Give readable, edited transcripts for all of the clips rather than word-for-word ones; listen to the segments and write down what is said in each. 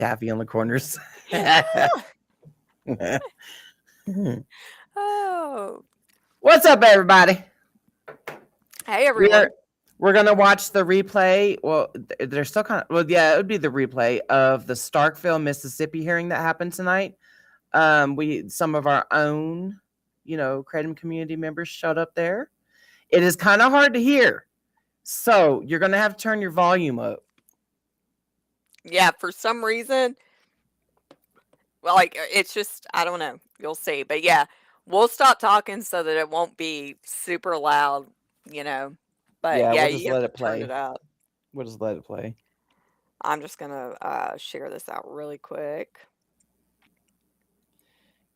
taffy on the corners. Oh, What's up, everybody? hey We're everyone. we're gonna watch the replay. Well, they're still kind of. Well, yeah, it would be the replay of the Starkville, Mississippi hearing that happened tonight. We some of our own, Kratom community members showed up there. It is kind of hard to hear, so you're gonna have to turn your volume up. Yeah, for some reason, well, like it's just I don't know. You'll see, but yeah, we'll stop talking so that it won't be super loud. You know, but Yeah, yeah, we'll just you have let to it turn play. it up. We'll just let it play. I'm just gonna share this out really quick.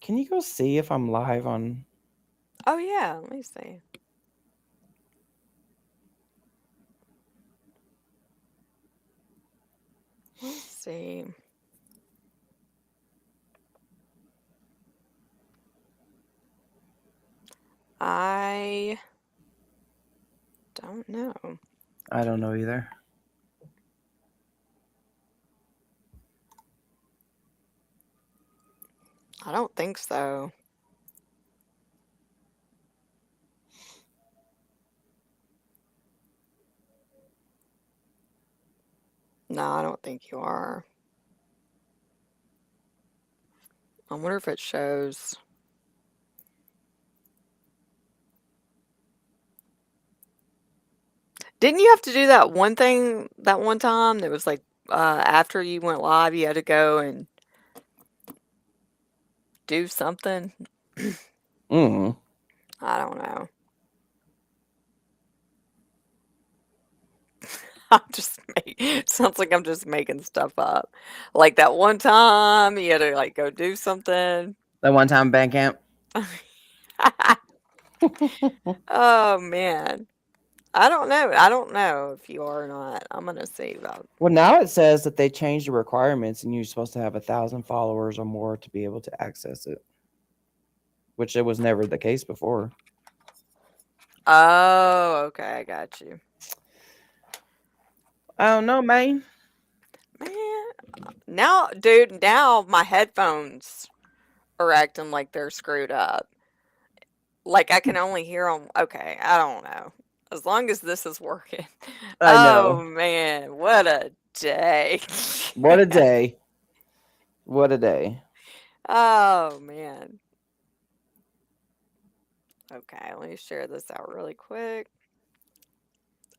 Can you go see if I'm live on? Oh yeah, let me see. Let's see. I don't know. I don't know either. I don't think so. No, I don't think you are. I wonder if it shows. Didn't you have to do that one thing that one time that was like after you went live, you had to go and do something? Mm-hmm. I don't know. I'm just sounds like I'm just making stuff up. Like that one time you had to like go do something. That one time band camp. Oh man. I don't know. I don't know if you are or not. I'm gonna see about. Well, now it says that they changed the requirements, and you're supposed to have 1,000 followers or more to be able to access it, which it was never the case before. Oh, okay, I got you. I don't know, man. Man, now, dude, now my headphones are acting like they're screwed up. Like I can only hear them. Okay, I don't know. As long as this is working. I Oh know. man, what a day. What a day. What a day. Oh man. Okay, let me share this out really quick.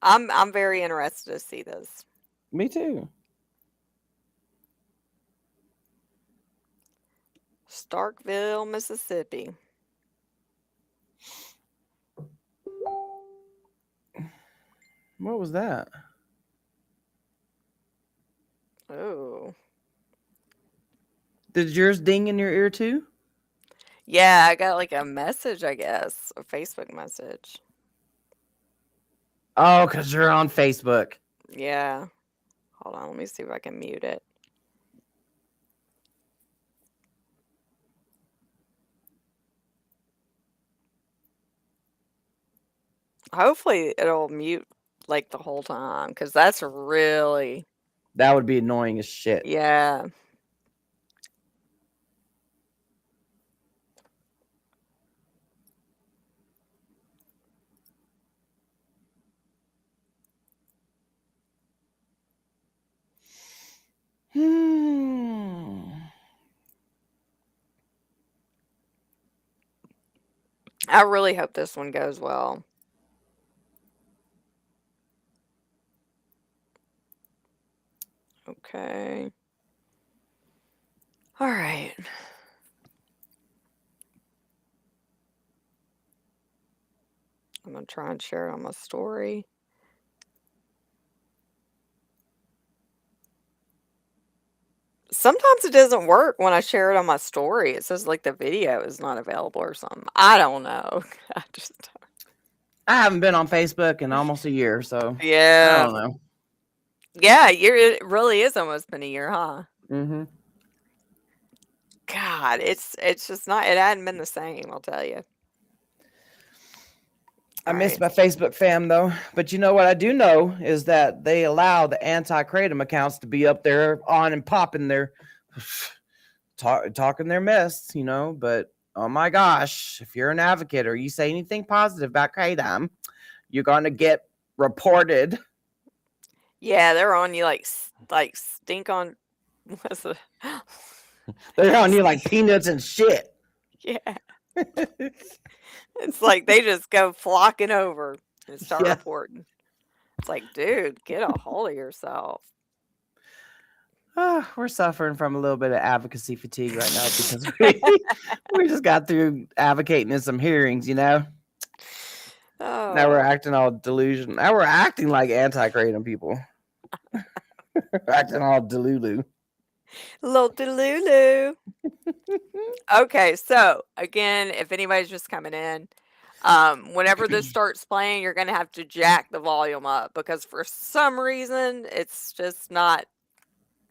I'm very interested to see this. Me too. Starkville, Mississippi. What was that? Oh. Did yours ding in your ear too? Yeah, I got like a message, I guess, a Facebook message. Oh, because you're on Facebook. Yeah. Hold on, let me see if I can mute it. Hopefully it'll mute like the whole time because that's really, That would be annoying as shit. yeah. Hmm. I really hope this one goes well. Okay. All right. I'm going to try and share it on my story. Sometimes it doesn't work when I share it on my story. It says like the video is not available or something. I don't know. I just, I haven't been on Facebook in almost a year, so I yeah. don't know. Yeah, it really is almost been a year, huh? Mm-hmm. God, it's just not. It hadn't been the same. I'll tell you. I All miss right. my Facebook fam though. But you know what I do know is that they allow the anti-kratom accounts to be up there on and popping their talking their mess, but oh my gosh, if you're an advocate or you say anything positive about kratom, you're gonna get reported. Yeah, they're on you like stink on what's the They're on you like peanuts and shit. yeah. It's like they just go flocking over and start Yeah. reporting. It's like, dude, get a hold of yourself. We're suffering from a little bit of advocacy fatigue right now because we just got through advocating in some hearings, Now we're Oh, acting all delusional. Now we're acting like anti-kratom people. Acting all delulu. little delulu. Okay, so again, if anybody's just coming in, whenever this starts playing, you're gonna have to jack the volume up because for some reason it's just not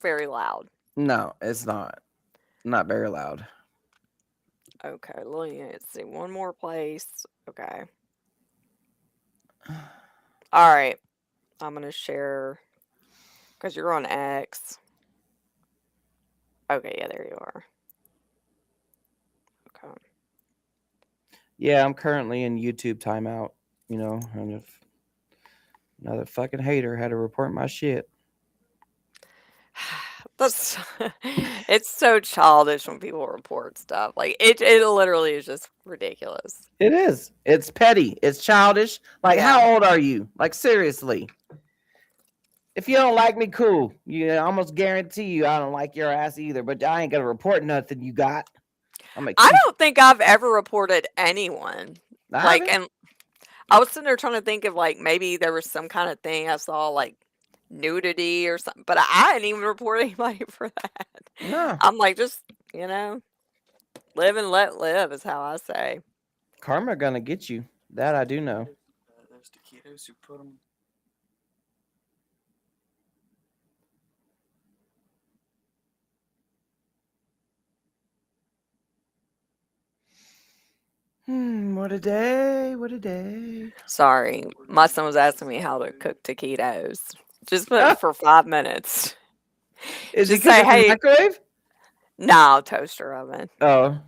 very loud. No, it's not. Not very loud. Okay, let's see, one more place. Okay. All right, I'm gonna share because you're on X. Okay, yeah, there you are. Okay. Yeah, I'm currently in YouTube timeout. And if another fucking hater had to report my shit. That's it's so childish when people report stuff. Like it literally is just ridiculous. It is. It's petty. It's childish. Like, Yeah. how old are you? Like, seriously. If you don't like me, cool. I almost guarantee you I don't like your ass either. But I ain't gonna report nothing you got. I'm like, I don't think I've ever reported anyone. I Like, haven't. and I was sitting there trying to think of like maybe there was some kind of thing I saw like nudity or something, but I didn't even report anybody for that. No. I'm like, just, you know, live and let live is how I say. Karma gonna get you. That I do know. Those taquitos who put them. What a day. What a day. Sorry, my son was asking me how to cook taquitos. Just Ah, for 5 minutes. is he Just say, cooking in the hey, microwave? no, toaster oven. Oh.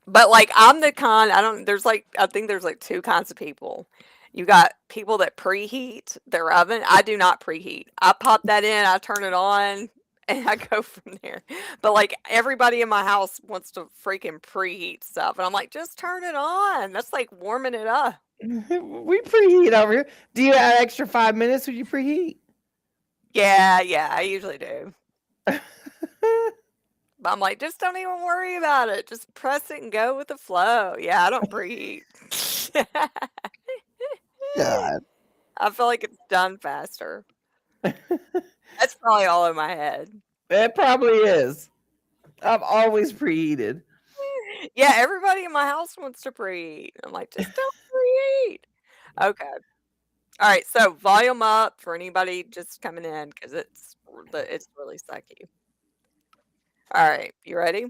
But like I'm the kind I don't there's like I think there's like two kinds of people. You got people that preheat their oven. I do not preheat. I pop that in, I turn it on, and I go from there. But like everybody in my house wants to freaking preheat stuff. And I'm like, just turn it on. That's like warming it up. We preheat over here. Do you add extra 5 minutes when you preheat? Yeah, I usually do. But I'm like, just don't even worry about it. Just press it and go with the flow. Yeah, I don't preheat. God. I feel like it's done faster. That's probably all in my head. It probably is. I've always preheated. Yeah, everybody in my house wants to preheat. I'm like, just don't preheat. Okay. All right. So volume up for anybody just coming in because it's really sucky. All right. You ready?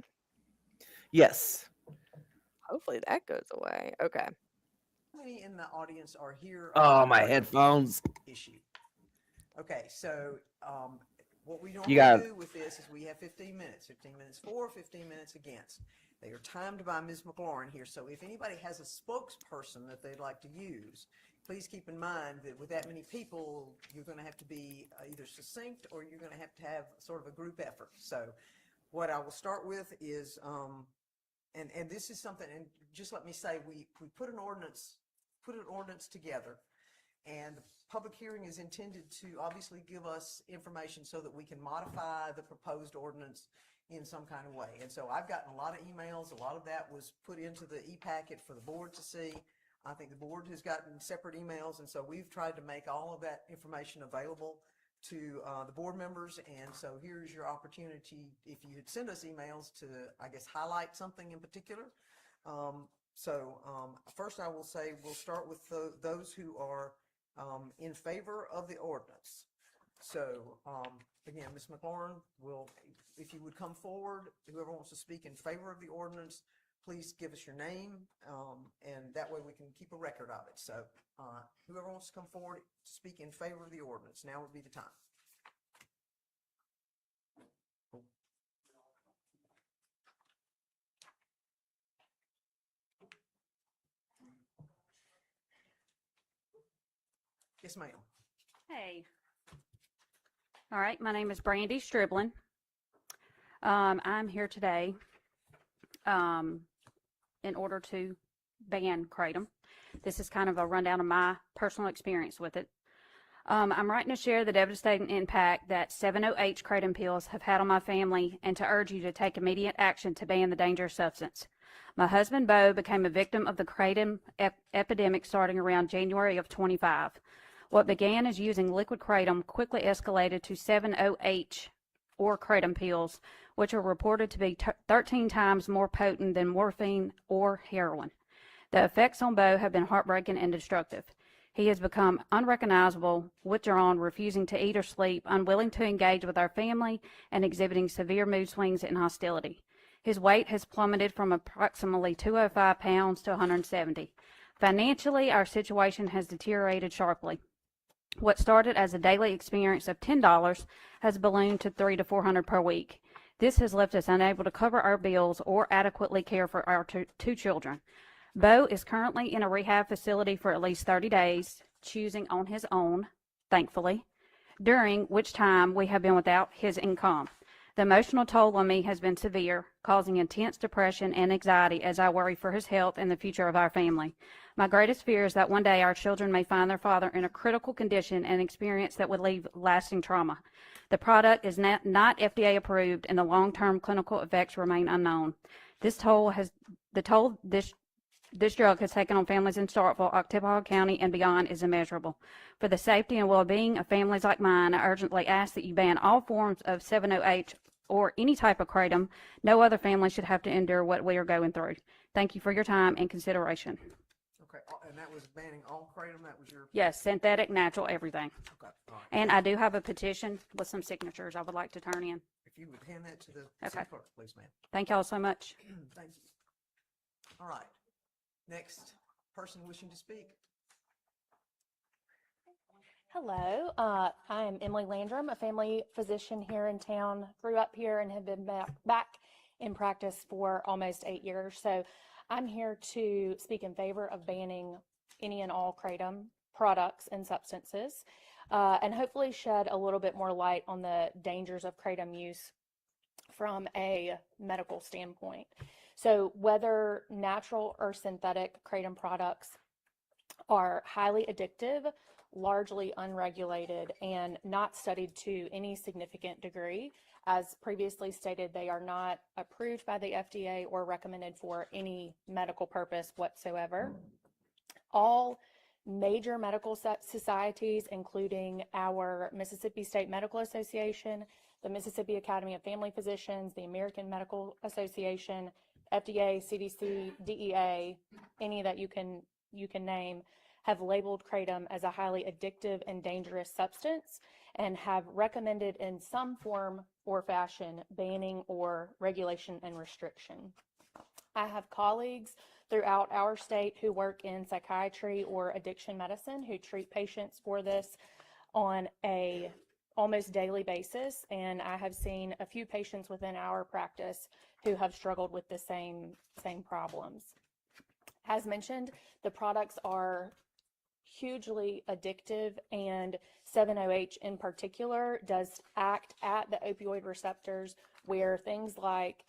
Yes. Hopefully that goes away. Okay. How many in the audience are here? Oh, my headphones. Issue. Okay, so what we You normally got do with this is we have 15 minutes. 15 minutes for, 15 minutes against. They are timed by Ms. McLaurin here, so if anybody has a spokesperson that they'd like to use, please keep in mind that with that many people, you're going to have to be either succinct or you're going to have sort of a group effort. So what I will start with is, and this is something, and just let me say, we put an ordinance together, and the public hearing is intended to obviously give us information so that we can modify the proposed ordinance in some kind of way. And so I've gotten a lot of emails. A lot of that was put into the e-packet for the board to see. I think the board has gotten separate emails, and so we've tried to make all of that information available to the board members. And so here's your opportunity, if you had sent us emails, to, I guess, highlight something in particular. First I will say we'll start with those who are in favor of the ordinance. So again, Ms. McLaurin will, if you would come forward, whoever wants to speak in favor of the ordinance, please give us your name, and that way we can keep a record of it. So whoever wants to come forward to speak in favor of the ordinance, now would be the time. Yes, ma'am. Hey. All right, my name is Brandy Striblin. I'm here today in order to ban kratom. This is kind of a rundown of my personal experience with it. I'm writing to share the devastating impact that 7-OH kratom pills have had on my family and to urge you to take immediate action to ban the dangerous substance. My husband, Bo, became a victim of the kratom epidemic starting around January of 25. What began as using liquid kratom quickly escalated to 7-OH or kratom pills, which are reported to be 13 times more potent than morphine or heroin. The effects on Bo have been heartbreaking and destructive. He has become unrecognizable, withdrawn, refusing to eat or sleep, unwilling to engage with our family, and exhibiting severe mood swings and hostility. His weight has plummeted from approximately 205 pounds to 170. Financially, our situation has deteriorated sharply. What started as a daily experience of $10 has ballooned to $300 to $400 per week. This has left us unable to cover our bills or adequately care for our two children. Bo is currently in a rehab facility for at least 30 days, choosing on his own, thankfully, during which time we have been without his income. The emotional toll on me has been severe, causing intense depression and anxiety as I worry for his health and the future of our family. My greatest fear is that one day our children may find their father in a critical condition and experience that would leave lasting trauma. The product is not FDA approved and the long-term clinical effects remain unknown. This drug has taken on families in Starkville, Oktibbeha County, and beyond is immeasurable. For the safety and well-being of families like mine, I urgently ask that you ban all forms of 7-OH or any type of kratom. No other family should have to endure what we are going through. Thank you for your time and consideration. Okay, and that was banning all kratom. That was your Yes, synthetic, natural, everything. okay. All right. And I do have a petition with some signatures I would like to turn in. If you would hand that to the Okay. city clerk, please, ma'am. Thank y'all so much. Thank you. All right. Next person wishing to speak. Hello, I am Emily Landrum, a family physician here in town. Grew up here and have been back in practice for almost 8 years. So I'm here to speak in favor of banning any and all kratom products and substances, and hopefully shed a little bit more light on the dangers of kratom use from a medical standpoint. So whether natural or synthetic kratom products are highly addictive, largely unregulated, and not studied to any significant degree. As previously stated, they are not approved by the FDA or recommended for any medical purpose whatsoever. All major medical societies, including our Mississippi State Medical Association, the Mississippi Academy of Family Physicians, the American Medical Association, FDA, CDC, DEA, any that you can name, have labeled kratom as a highly addictive and dangerous substance and have recommended in some form or fashion banning or regulation and restriction. I have colleagues throughout our state who work in psychiatry or addiction medicine who treat patients for this on a almost daily basis, and I have seen a few patients within our practice who have struggled with the same problems. As mentioned, the products are hugely addictive, and 7-OH in particular does act at the opioid receptors where things like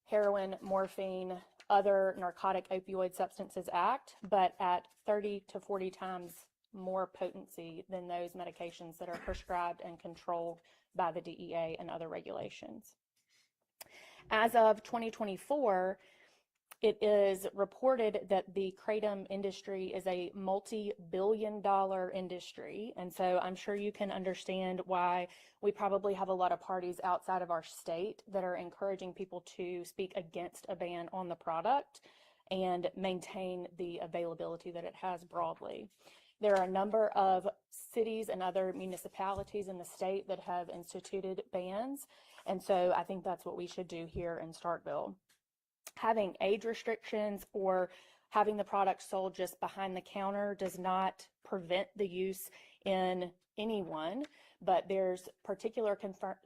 heroin, morphine, other narcotic opioid substances act, but at 30 to 40 times more potency than those medications that are prescribed and controlled by the DEA and other regulations. As of 2024, it is reported that the kratom industry is a multi-billion-dollar industry, and so I'm sure you can understand why we probably have a lot of parties outside of our state that are encouraging people to speak against a ban on the product and maintain the availability that it has broadly. There are a number of cities and other municipalities in the state that have instituted bans, and so I think that's what we should do here in Starkville. having age restrictions or having the product sold just behind the counter does not prevent the use in anyone, but there's particular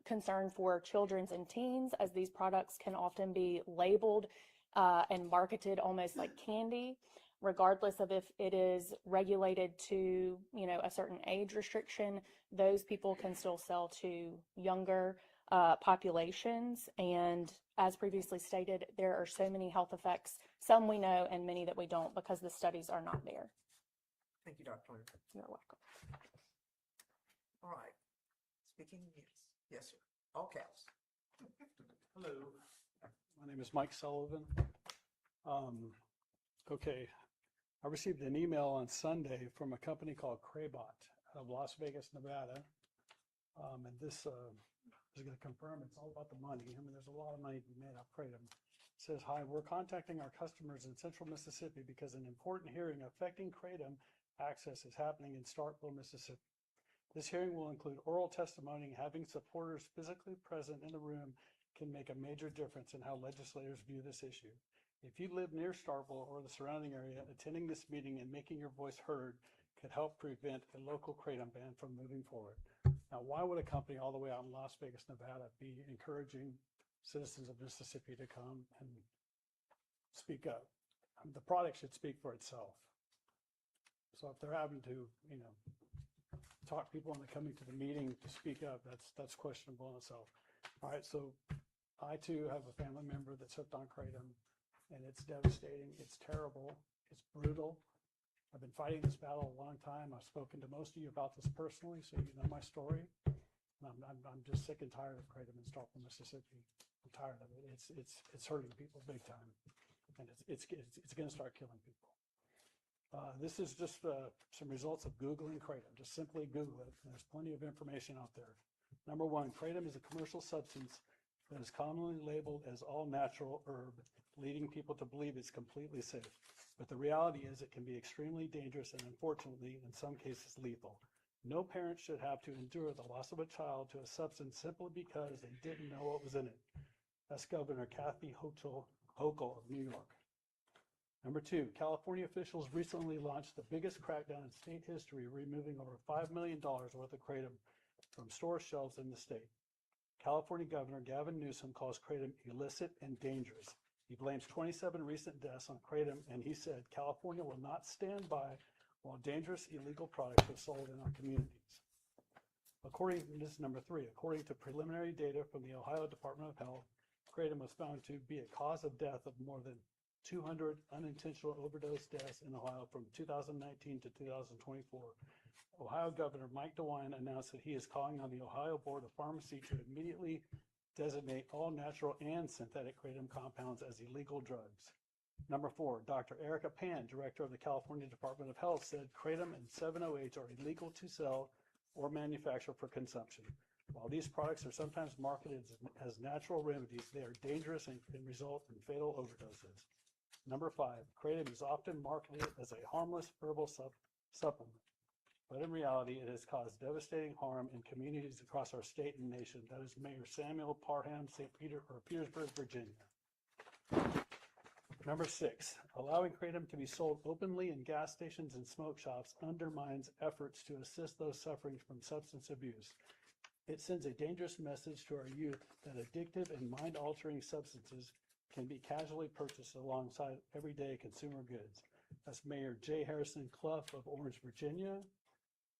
concern for children's and teens, as these products can often be labeled and marketed almost like candy, regardless of if it is regulated to, you know, a certain age restriction. Those people can still sell to younger populations. And as previously stated, there are so many health effects, some we know and many that we don't, because the studies are not there. Thank you, Dr. Planter. You're welcome. All right. Speaking, yes. Yes, sir. All caps. Hello, my name is Mike Sullivan. Okay, I received an email on Sunday from a company called Craybot out of Las Vegas, Nevada. And this is going to confirm it's all about the money. I mean, there's a lot of money to be made off Kratom. It says, hi, we're contacting our customers in central Mississippi because an important hearing affecting Kratom access is happening in Starkville, Mississippi. This hearing will include oral testimony. Having supporters physically present in the room can make a major difference in how legislators view this issue. If you live near Starkville or the surrounding area, attending this meeting and making your voice heard could help prevent a local Kratom ban from moving forward. Now, why would a company all the way out in Las Vegas, Nevada be encouraging citizens of Mississippi to come and speak up? The product should speak for itself. So if they're having to, you know, talk people into coming to the meeting to speak up, that's questionable in itself. All right, so I too have a family member that's hooked on Kratom, and it's devastating. It's terrible. It's brutal. I've been fighting this battle a long time. I've spoken to most of you about this personally, so you know my story. I'm just sick and tired of Kratom in Starkville, Mississippi. I'm tired of it. It's hurting people big time, and it's going to start killing people. This is just some results of Googling Kratom. Just simply Google it. There's plenty of information out there. Number one, Kratom is a commercial substance that is commonly labeled as all natural herb, leading people to believe it's completely safe. But the reality is it can be extremely dangerous and, unfortunately, in some cases lethal. No parent should have to endure the loss of a child to a substance simply because they didn't know what was in it. That's Governor Kathy Hochul of New York. Number two, California officials recently launched the biggest crackdown in state history, removing over $5 million worth of Kratom from store shelves in the state. California Governor Gavin Newsom calls Kratom illicit and dangerous. He blames 27 recent deaths on Kratom, and he said California will not stand by while dangerous illegal products are sold in our communities. This is number three. According to preliminary data from the Ohio Department of Health, Kratom was found to be a cause of death of more than 200 unintentional overdose deaths in Ohio from 2019 to 2024. Ohio Governor Mike DeWine announced that he is calling on the Ohio Board of Pharmacy to immediately designate all natural and synthetic Kratom compounds as illegal drugs. Number four, Dr. Erica Pan, director of the California Department of Health, said Kratom and 7-OH are illegal to sell or manufacture for consumption. While these products are sometimes marketed as natural remedies, they are dangerous and can result in fatal overdoses. Number five, Kratom is often marketed as a harmless herbal supplement, but in reality, it has caused devastating harm in communities across our state and nation. That is Mayor Samuel Parham, Petersburg, Virginia. Number six, allowing Kratom to be sold openly in gas stations and smoke shops undermines efforts to assist those suffering from substance abuse. It sends a dangerous message to our youth that addictive and mind-altering substances can be casually purchased alongside everyday consumer goods. That's Mayor J. Harrison Clough of Orange, Virginia.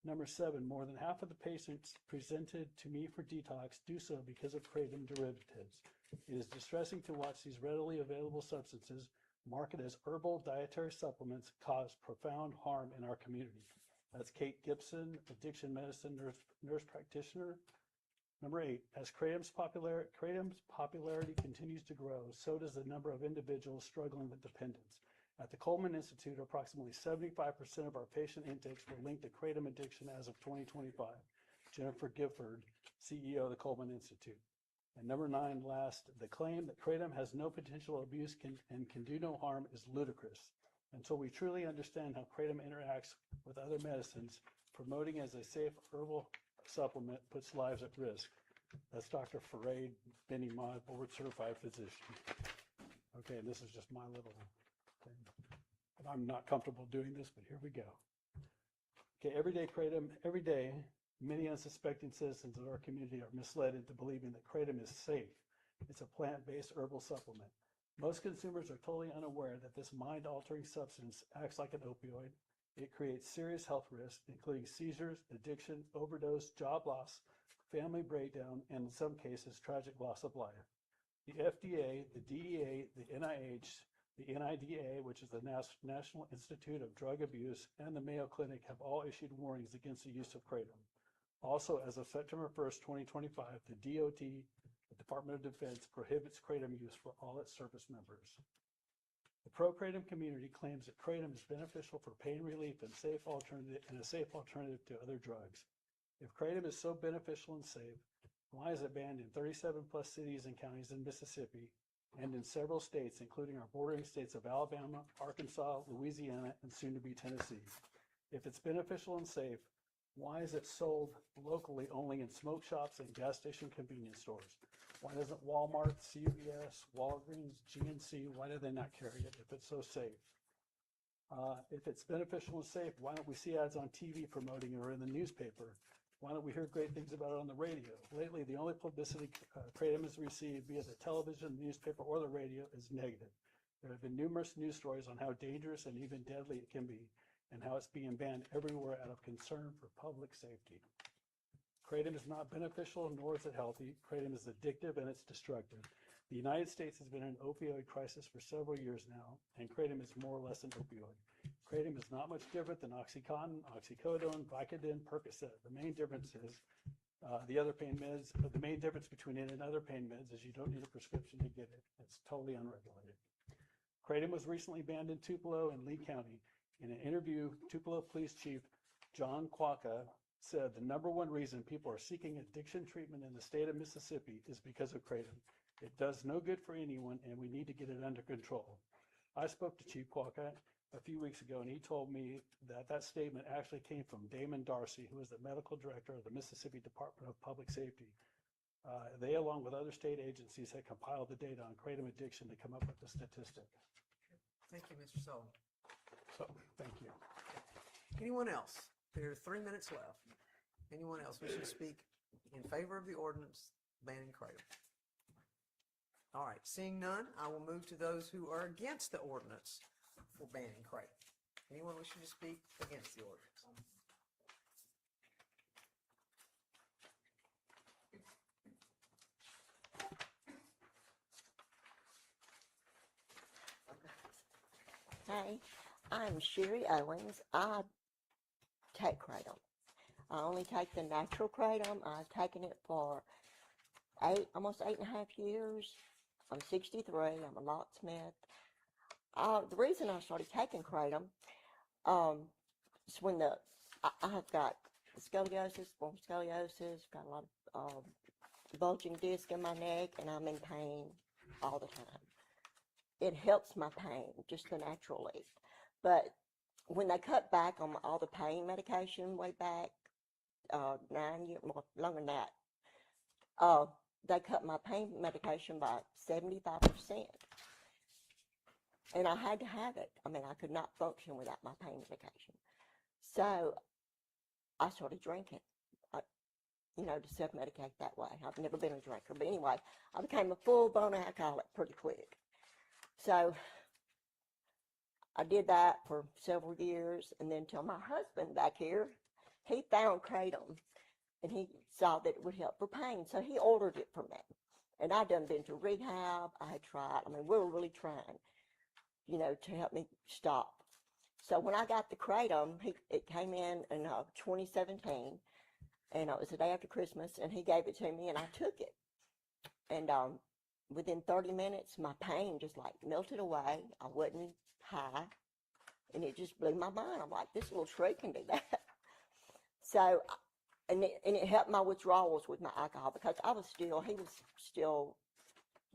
Number seven, more than half of the patients presented to me for detox do so because of Kratom derivatives. It is distressing to watch these readily available substances marketed as herbal dietary supplements cause profound harm in our community. That's Kate Gibson, addiction medicine nurse practitioner. Number eight, as Kratom's popularity continues to grow, so does the number of individuals struggling with dependence. At the Coleman Institute, approximately 75% of our patient intakes were linked to Kratom addiction as of 2025. Jennifer Gifford, CEO of the Coleman Institute. And number nine, last, the claim that Kratom has no potential abuse and can do no harm is ludicrous. Until we truly understand how Kratom interacts with other medicines, promoting as a safe herbal supplement puts lives at risk. That's Dr. Fareed Benimad, board certified physician. Okay, and this is just my little thing. And I'm not comfortable doing this, but here we go. Okay, everyday kratom, every day, many unsuspecting citizens of our community are misled into believing that kratom is safe. It's a plant-based herbal supplement. Most consumers are totally unaware that this mind-altering substance acts like an opioid. It creates serious health risks, including seizures, addiction, overdose, job loss, family breakdown, and in some cases, tragic loss of life. The FDA, the DEA, the NIH, the NIDA, which is the National Institute of Drug Abuse, and the Mayo Clinic have all issued warnings against the use of kratom. Also, as of September 1st, 2025, the DOT, the Department of Defense, prohibits kratom use for all its service members. The pro-kratom community claims that kratom is beneficial for pain relief and a safe alternative to other drugs. If kratom is so beneficial and safe, why is it banned in 37 plus cities and counties in Mississippi and in several states, including our bordering states of Alabama, Arkansas, Louisiana, and soon to be Tennessee? If it's beneficial and safe, why is it sold locally only in smoke shops and gas station convenience stores? Why doesn't Walmart, CVS, Walgreens, GNC, why do they not carry it if it's so safe? If it's beneficial and safe, why don't we see ads on TV promoting it or in the newspaper? Why don't we hear great things about it on the radio? Lately, the only publicity kratom has received via the television, newspaper, or the radio is negative. There have been numerous news stories on how dangerous and even deadly it can be, and how it's being banned everywhere out of concern for public safety. Kratom is not beneficial, nor is it healthy. Kratom is addictive and it's destructive. The United States has been in an opioid crisis for several years now, and kratom is more or less an opioid. Kratom is not much different than OxyContin, oxycodone, Vicodin, Percocet. The main difference is the other pain meds. The main difference between it and other pain meds is you don't need a prescription to get it. It's totally unregulated. Kratom was recently banned in Tupelo and Lee County. In an interview, Tupelo Police Chief John Quaka said the #1 reason people are seeking addiction treatment in the state of Mississippi is because of kratom. It does no good for anyone, and we need to get it under control. I spoke to Chief Quaka a few weeks ago, and he told me that that statement actually came from Damon Darcy, who is the medical director of the Mississippi Department of Public Safety. They, along with other state agencies, had compiled the data on kratom addiction to come up with the statistic. Thank you, Mr. Sullivan. So, thank you. Anyone else? There are 3 minutes left. Anyone else wishing to speak in favor of the ordinance banning kratom? All right, seeing none, I will move to those who are against the ordinance for banning kratom. Anyone wishing to speak against the ordinance? Hey, I'm Sherry Owens. I take kratom. I only take the natural kratom. I've taken it for almost 8.5 years. I'm 63. I'm a locksmith. The reason I started taking kratom is when I've got scoliosis, form scoliosis, got a lot of bulging disc in my neck, and I'm in pain all the time. It helps my pain, just the natural relief. But when they cut back on all the pain medication way back, 9 years, more longer than that, they cut my pain medication by 75%. And I had to have it. I mean, I could not function without my pain medication. So I started drinking, to self-medicate that way. I've never been a drinker. But anyway, I became a full-blown alcoholic pretty quick. So I did that for several years, and then till my husband back here, he found kratom, and he saw that it would help for pain, so he ordered it for me. And I done been to rehab. I had tried. I mean, we were really trying, to help me stop. So when I got the kratom, it came in 2017, and it was the day after Christmas, and he gave it to me, and I took it. And within 30 minutes, my pain just like melted away. I wasn't high, and it just blew my mind. I'm like, this little tree can do that. So, and it helped my withdrawals with my alcohol, because he was still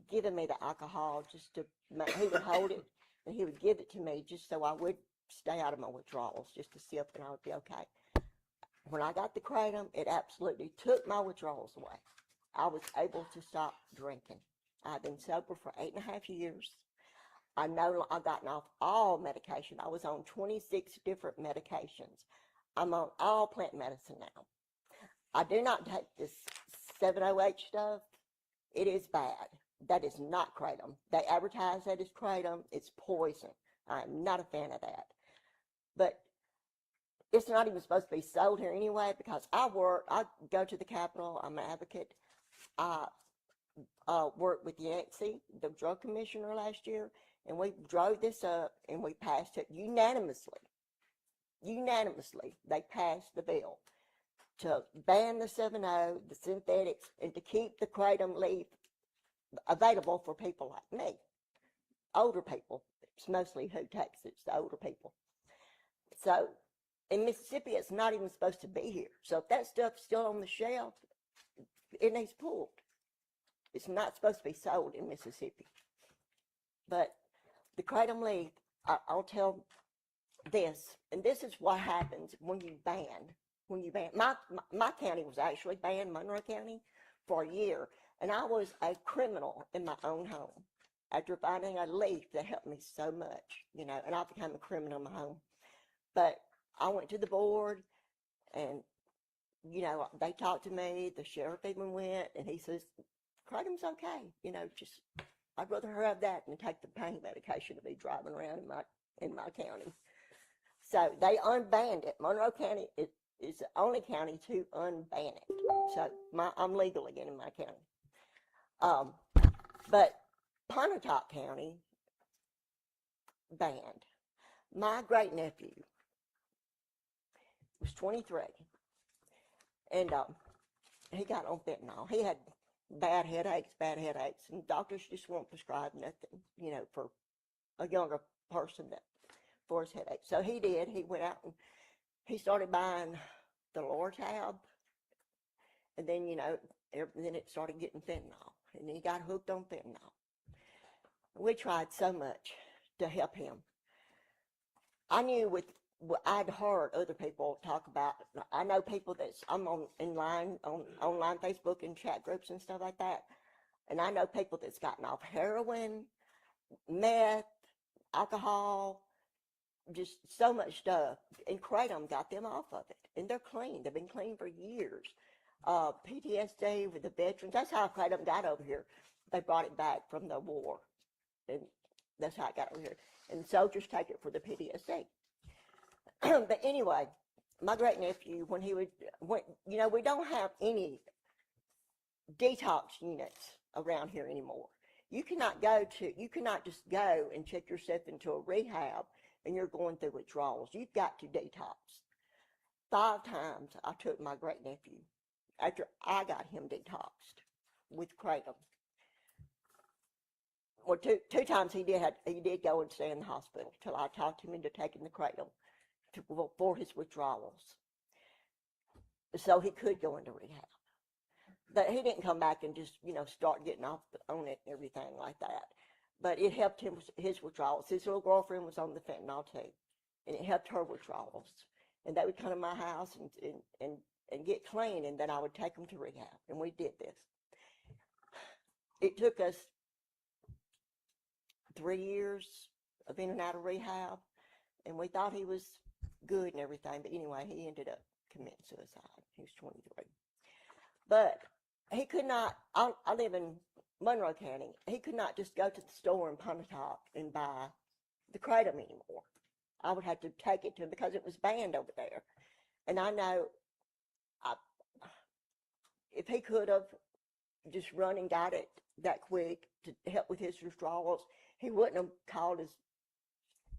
giving me the alcohol he would hold it, and he would give it to me just so I would stay out of my withdrawals, just to sip, and I would be okay. When I got the kratom, it absolutely took my withdrawals away. I was able to stop drinking. I've been sober for 8.5 years. I've gotten off all medication. I was on 26 different medications. I'm on all plant medicine now. I do not take this 7-OH stuff. It is bad. That is not kratom. They advertise that as kratom. It's poison. I'm not a fan of that. But it's not even supposed to be sold here anyway, because I go to the Capitol. I'm an advocate. I worked with Yancey, the drug commissioner, last year, and we drove this up and we passed it unanimously. Unanimously, they passed the bill to ban the 7-0, the synthetics, and to keep the kratom leaf available for people like me, older people. It's mostly who takes it, it's the older people. So in Mississippi, it's not even supposed to be here. So if that stuff's still on the shelf, it needs pulled. It's not supposed to be sold in Mississippi. But the kratom leaf, I'll tell this, and this is what happens when you ban. My county was actually banned, Monroe County, for a year, and I was a criminal in my own home after finding a leaf that helped me so much, and I became a criminal in my home. But I went to the board, and they talked to me. The sheriff even went, and he says, kratom's okay, just I'd rather have that than take the pain medication to be driving around in my county. So they unbanned it. Monroe County is the only county to unban it. So I'm legal again in my county. But Pontotoc County banned. My great nephew was 23, and he got on fentanyl. He had bad headaches, and doctors just won't prescribe nothing, for a younger person for his headache. So he did. He went out and he started buying the Lortab, and then, then it started getting fentanyl, and he got hooked on fentanyl. We tried so much to help him. I knew I'd heard other people talk about. I know people I'm on online Facebook and chat groups and stuff like that, and I know people that's gotten off heroin, meth, alcohol, just so much stuff, and kratom got them off of it, and they're clean. They've been clean for years. PTSD with the veterans. That's how kratom got over here. They brought it back from the war, and that's how it got over here. And soldiers take it for the PTSD. But anyway, my great nephew, we don't have any detox units around here anymore. You cannot just go and check yourself into a rehab and you're going through withdrawals. You've got to detox. 5 times I took my great nephew after I got him detoxed with kratom. Well, two times he did go and stay in the hospital till I talked him into taking the kratom for his withdrawals, so he could go into rehab. But he didn't come back and just start getting off on it and everything like that. But it helped him with his withdrawals. His little girlfriend was on the fentanyl too, and it helped her withdrawals. And they would come to my house and get clean, and then I would take them to rehab, and we did this. It took us 3 years of in and out of rehab, and we thought he was good and everything, but anyway, he ended up committing suicide. He was 23. But he could not, I live in Monroe County, he could not just go to the store in Pontotoc and buy the kratom anymore. I would have to take it to him because it was banned over there. And I know if he could have just run and got it that quick to help with his withdrawals, he wouldn't have called his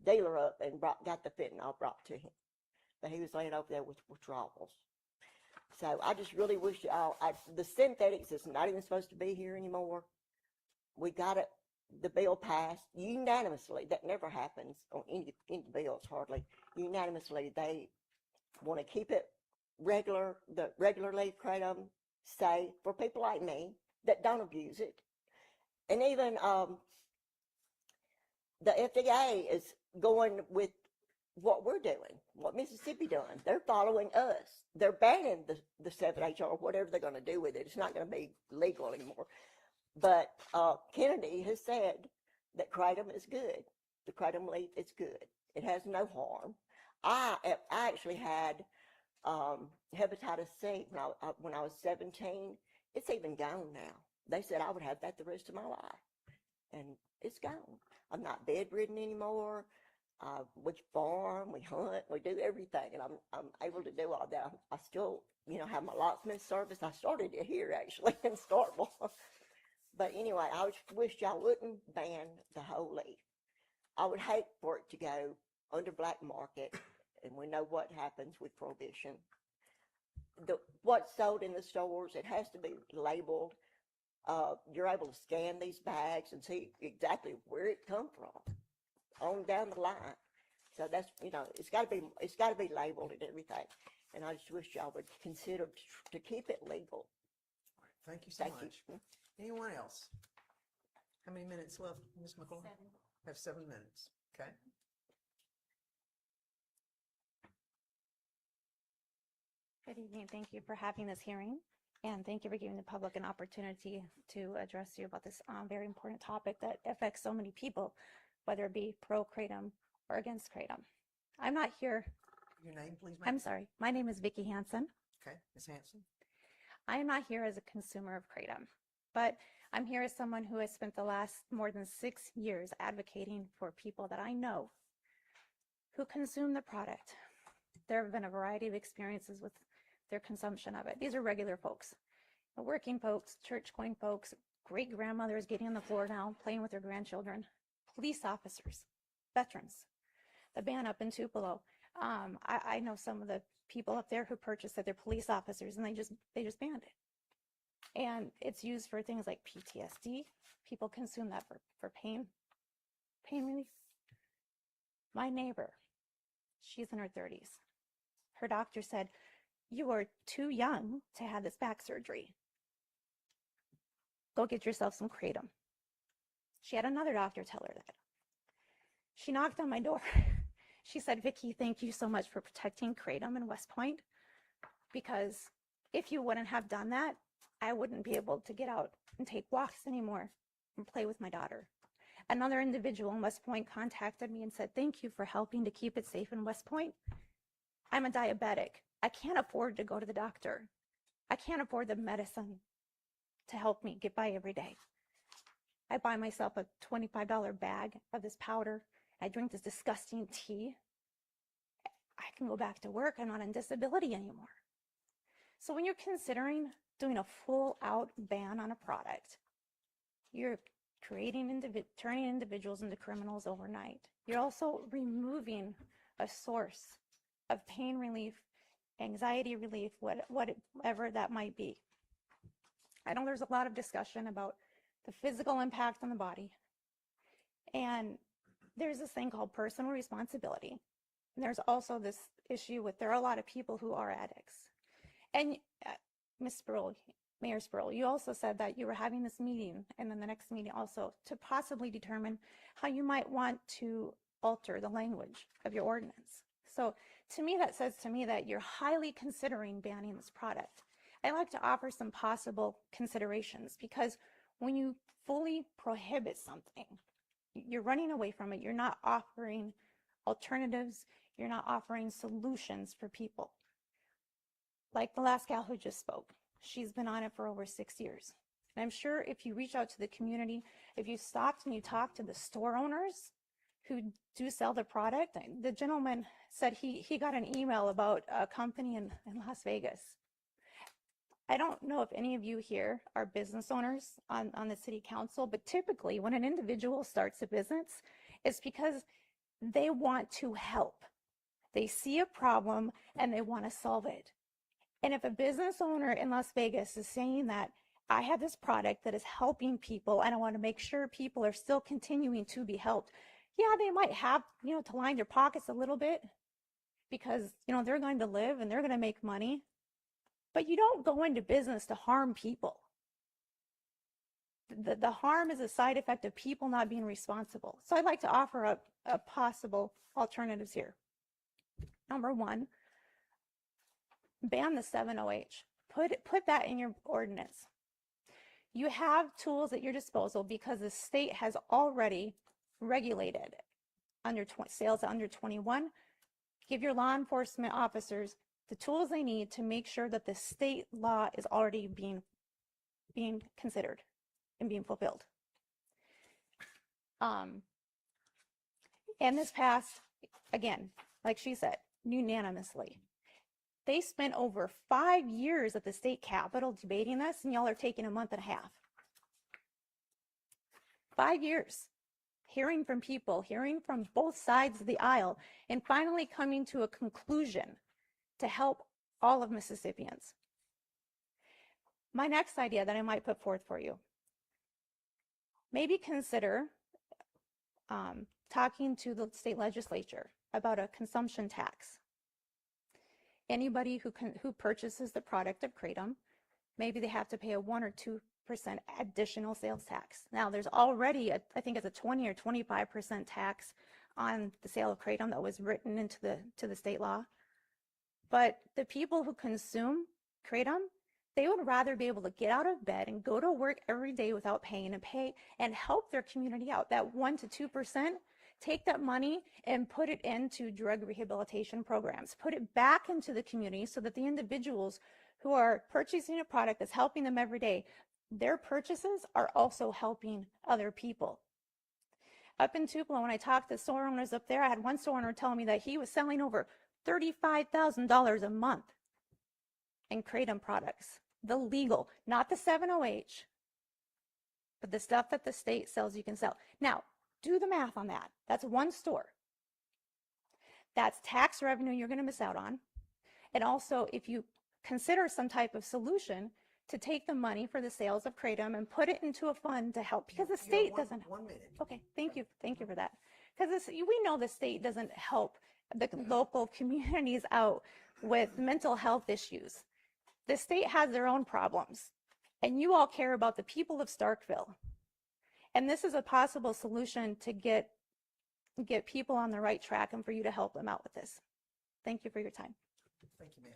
dealer up and got the fentanyl brought to him. But he was laying over there with withdrawals. So I just really wish the synthetics is not even supposed to be here anymore. We got it, the bill passed unanimously. That never happens on any bills hardly. Unanimously, they want to keep it the regular leaf kratom safe for people like me that don't abuse it. And even the FDA is going with what we're doing, what Mississippi doing. They're following us. They're banning the 7-H or whatever they're going to do with it. It's not going to be legal anymore. But Kennedy has said that kratom is good. The kratom leaf is good. It has no harm. I actually had hepatitis C when I was 17. It's even gone now. They said I would have that the rest of my life, and it's gone. I'm not bedridden anymore. We farm, we hunt, we do everything, and I'm able to do all that. I still, have my locksmith service. I started it here actually in Starkville. But anyway, I wish y'all wouldn't ban the whole leaf. I would hate for it to go under black market, and we know what happens with prohibition. What's sold in the stores, it has to be labeled. You're able to scan these bags and see exactly where it come from on down the line. So that's, it's got to be labeled and everything. And I just wish y'all would consider to keep it legal. Thank you so Thank much. you. Anyone else? How many minutes left, Ms. McClure? 7. Have 7 minutes. Okay. Good evening. Thank you for having this hearing, and thank you for giving the public an opportunity to address you about this very important topic that affects so many people, whether it be pro-kratom or against kratom. I'm not here. Your name, please, ma'am? I'm sorry. My name is Vicki Hansen. Okay, Ms. Hanson. I am not here as a consumer of kratom, but I'm here as someone who has spent the last more than 6 years advocating for people that I know who consume the product. There have been a variety of experiences with their consumption of it. These are regular folks, working folks, church-going folks, great-grandmothers getting on the floor now, playing with their grandchildren, police officers, veterans, the band up in Tupelo. I know some of the people up there who purchased that they're police officers, and they just banned it. And it's used for things like PTSD. People consume that for pain relief. My neighbor, she's in her 30s. Her doctor said, "You are too young to have this back surgery. Go get yourself some kratom." She had another doctor tell her that. She knocked on my door. She said, "Vicki, thank you so much for protecting kratom in West Point, because if you wouldn't have done that, I wouldn't be able to get out and take walks anymore and play with my daughter." Another individual in West Point contacted me and said, "Thank you for helping to keep it safe in West Point. I'm a diabetic. I can't afford to go to the doctor. I can't afford the medicine to help me get by every day. I buy myself a $25 bag of this powder. I drink this disgusting tea. I can go back to work. I'm not on disability anymore." So when you're considering doing a full-out ban on a product, you're turning individuals into criminals overnight. You're also removing a source of pain relief, anxiety relief, whatever that might be. I know there's a lot of discussion about the physical impact on the body, and there's this thing called personal responsibility. And there's also this issue with, there are a lot of people who are addicts. And Ms. Sproul, Mayor Sproul, you also said that you were having this meeting, and then the next meeting also, to possibly determine how you might want to alter the language of your ordinance. So to me, that says to me that you're highly considering banning this product. I'd like to offer some possible considerations, because when you fully prohibit something, you're running away from it. You're not offering alternatives. You're not offering solutions for people. Like the last gal who just spoke, she's been on it for over 6 years. And I'm sure if you reach out to the community, if you stopped and you talked to the store owners who do sell the product, the gentleman said he got an email about a company in Las Vegas. I don't know if any of you here are business owners on the city council, but typically when an individual starts a business, it's because they want to help. They see a problem and they want to solve it. And if a business owner in Las Vegas is saying that I have this product that is helping people and I want to make sure people are still continuing to be helped, yeah, they might have, to line their pockets a little bit because, they're going to live and they're going to make money. But you don't go into business to harm people. The harm is a side effect of people not being responsible. So I'd like to offer up possible alternatives here. Number one, ban the 7-OH. Put that in your ordinance. You have tools at your disposal because the state has already regulated sales under 21. Give your law enforcement officers the tools they need to make sure that the state law is already being considered and being fulfilled. And this passed, again, like she said, unanimously. They spent over 5 years at the state capitol debating this, and y'all are taking a month and a half. 5 years. Hearing from people, hearing from both sides of the aisle, and finally coming to a conclusion to help all of Mississippians. My next idea that I might put forth for you, maybe consider talking to the state legislature about a consumption tax. Anybody who purchases the product of Kratom, maybe they have to pay a 1 or 2% additional sales tax. Now, there's already, I think it's a 20 or 25% tax on the sale of Kratom that was written into the state law. But the people who consume Kratom, they would rather be able to get out of bed and go to work every day without paying and help their community out. That 1 to 2%, take that money and put it into drug rehabilitation programs. Put it back into the community so that the individuals who are purchasing a product that's helping them every day, their purchases are also helping other people. Up in Tupelo, when I talked to store owners up there, I had one store owner tell me that he was selling over $35,000 a month in Kratom products. The legal, not the 7-OH, but the stuff that the state sells you can sell. Now, do the math on that. That's one store. That's tax revenue you're going to miss out on. And also, if you consider some type of solution to take the money for the sales of Kratom and put it into a fund to help, because the state doesn't. 1 minute. Okay, thank you for that. Because we know the state doesn't help the local communities out with mental health issues. The state has their own problems, and you all care about the people of Starkville. And this is a possible solution to get people on the right track and for you to help them out with this. Thank you for your time. Thank you, ma'am.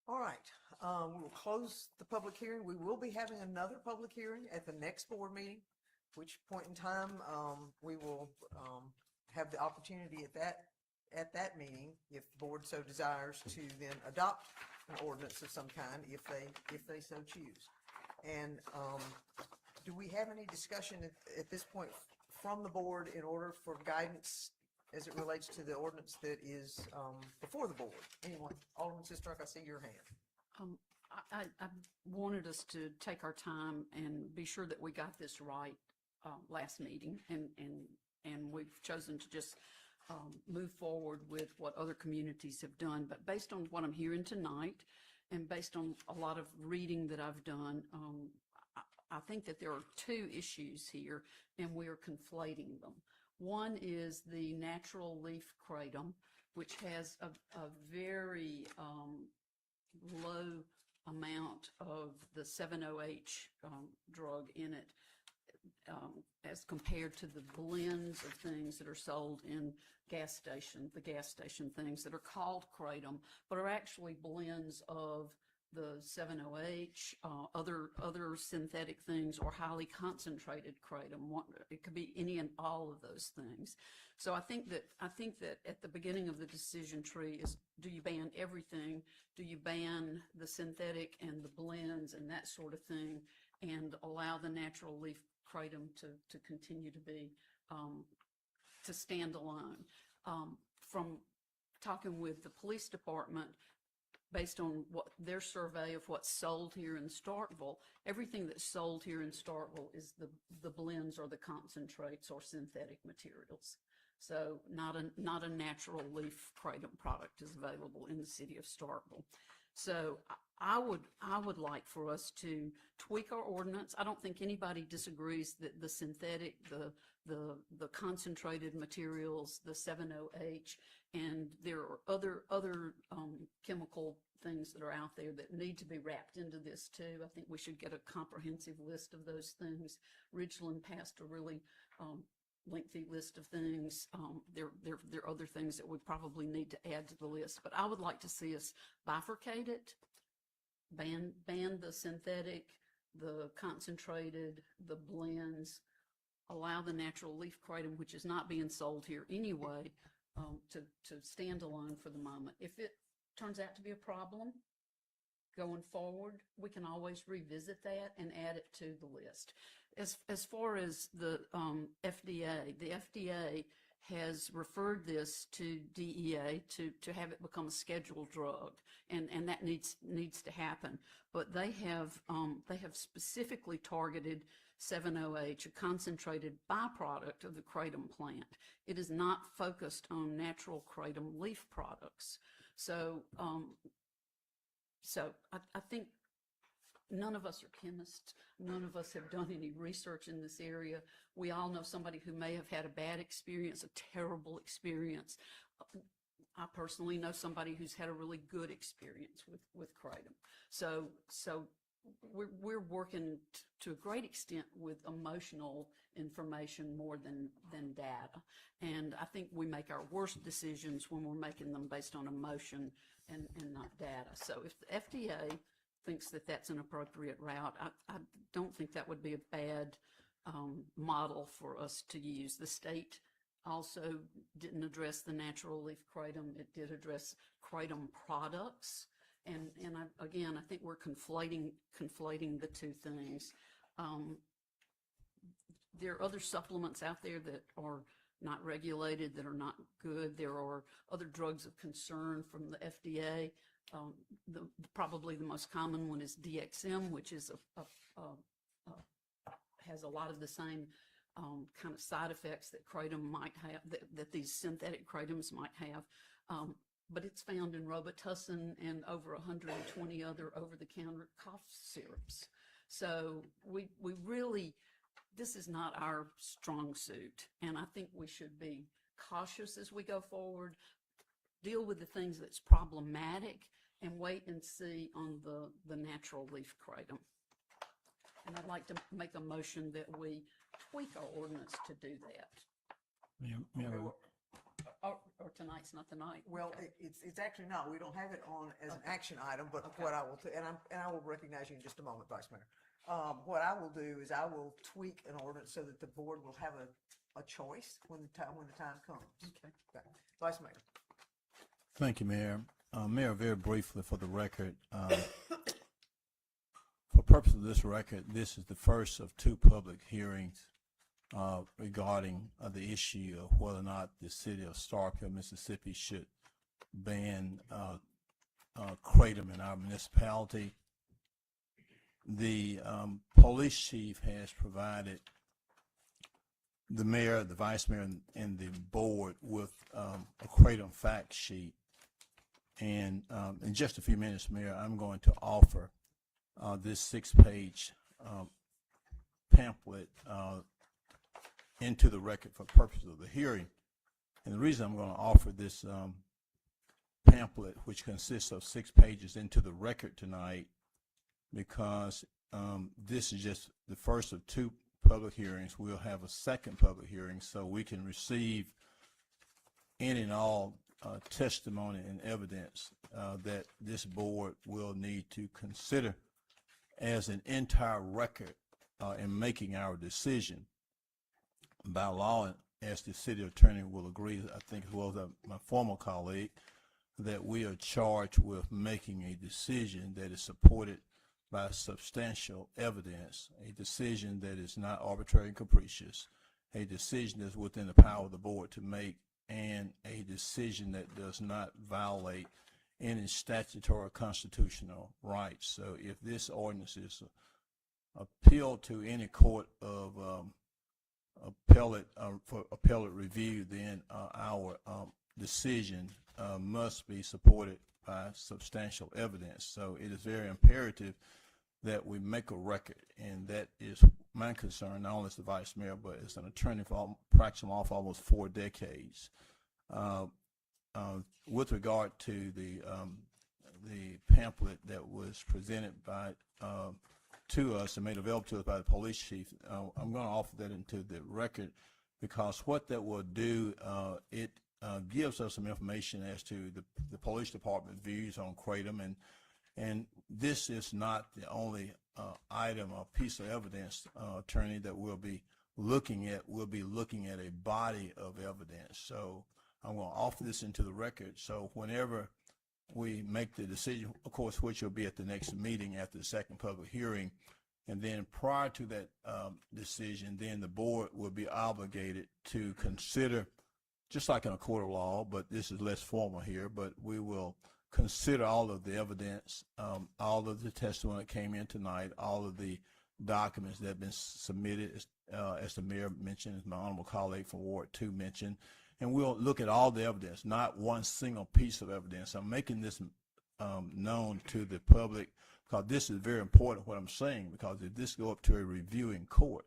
All right, we will close the public hearing. We will be having another public hearing at the next board meeting, which point in time we will have the opportunity at that meeting, if the board so desires, to then adopt an ordinance of some kind if they so choose. And do we have any discussion at this point from the board in order for guidance as it relates to the ordinance that is before the board? Anyone? Alderman Sistrunk, I see your hand. I wanted us to take our time and be sure that we got this right last meeting, and we've chosen to just move forward with what other communities have done. But based on what I'm hearing tonight, and based on a lot of reading that I've done, I think that there are two issues here, and we are conflating them. One is the natural leaf kratom, which has a very low amount of the 7-OH drug in it, as compared to the blends of things that are sold in the gas station things that are called kratom, but are actually blends of the 7-OH, other synthetic things, or highly concentrated kratom. It could be any and all of those things. So I think that at the beginning of the decision tree is, do you ban everything? Do you ban the synthetic and the blends and that sort of thing, and allow the natural leaf kratom to continue to be to stand alone? From talking with the police department, based on what their survey of what's sold here in Starkville, everything that's sold here in Starkville is the blends or the concentrates or synthetic materials. So not a natural leaf kratom product is available in the city of Starkville. So I would like for us to tweak our ordinance. I don't think anybody disagrees that the synthetic, the concentrated materials, the 7-OH, and there are other chemical things that are out there that need to be wrapped into this too. I think we should get a comprehensive list of those things. Ridgeland passed a really lengthy list of things. There are other things that we probably need to add to the list, but I would like to see us bifurcate it, ban the synthetic, the concentrated, the blends, allow the natural leaf kratom, which is not being sold here anyway, to stand alone for the moment. If it turns out to be a problem going forward, we can always revisit that and add it to the list. As far as the FDA has referred this to DEA to have it become a scheduled drug, and that needs to happen. But they have specifically targeted 7-OH, a concentrated byproduct of the kratom plant. It is not focused on natural kratom leaf products. So I think none of us are chemists. None of us have done any research in this area. We all know somebody who may have had a bad experience, a terrible experience. I personally know somebody who's had a really good experience with kratom. So we're working to a great extent with emotional information more than data. And I think we make our worst decisions when we're making them based on emotion and not data. So if the FDA thinks that that's an appropriate route, I don't think that would be a bad model for us to use. The state also didn't address the natural leaf kratom. It did address kratom products. And again, I think we're conflating the two things. There are other supplements out there that are not regulated, that are not good. There are other drugs of concern from the FDA. Probably the most common one is DXM, which is has a lot of the same kind of side effects that kratom might have, that these synthetic kratoms might have. But it's found in Robitussin and over 120 other over-the-counter cough syrups. So we really, this is not our strong suit, and I think we should be cautious as we go forward, deal with the things that's problematic, and wait and see on the natural leaf kratom. And I'd like to make a motion that we tweak our ordinance to do that. Or tonight's not the night. Well, it's actually not. We don't have it on as an action item, but what I will, and I will recognize you in just a moment, Vice Mayor. What I will do is I will tweak an ordinance so that the board will have a choice when the time comes. Okay. Vice Mayor. Thank you, Mayor. Mayor, very briefly for the record, for purpose of this record, this is the first of two public hearings regarding the issue of whether or not the city of Starkville, Mississippi should ban kratom in our municipality. The police chief has provided the mayor, the vice mayor, and the board with a kratom fact sheet. And in just a few minutes, Mayor, I'm going to offer this 6-page pamphlet into the record for purposes of the hearing. And the reason I'm going to offer this pamphlet, which consists of 6 pages, into the record tonight, because this is just the first of two public hearings. We'll have a second public hearing so we can receive any and all testimony and evidence that this board will need to consider as an entire record in making our decision. By law, as the city attorney will agree, I think as well as my former colleague, that we are charged with making a decision that is supported by substantial evidence, a decision that is not arbitrary and capricious, a decision that's within the power of the board to make, and a decision that does not violate any statutory or constitutional rights. So if this ordinance is appealed to any court of for appellate review, then our decision must be supported by substantial evidence. So it is very imperative that we make a record, and that is my concern, not only as the vice mayor, but as an attorney for practicing law for almost 4 decades. With regard to the pamphlet that was presented by to us and made available to us by the police chief, I'm going to offer that into the record, because what that will do, it gives us some information as to the police department views on kratom, and this is not the only item or piece of evidence, attorney, that we'll be looking at. We'll be looking at a body of evidence. So I'm going to offer this into the record. So whenever we make the decision, of course, which will be at the next meeting after the second public hearing, and then prior to that decision, then the board will be obligated to consider, just like in a court of law, but this is less formal here, but we will consider all of the evidence, all of the testimony that came in tonight, all of the documents that have been submitted, as the mayor mentioned, as my honorable colleague from Ward 2 mentioned, and we'll look at all the evidence, not one single piece of evidence. I'm making this known to the public because this is very important, what I'm saying, because if this go up to a reviewing court,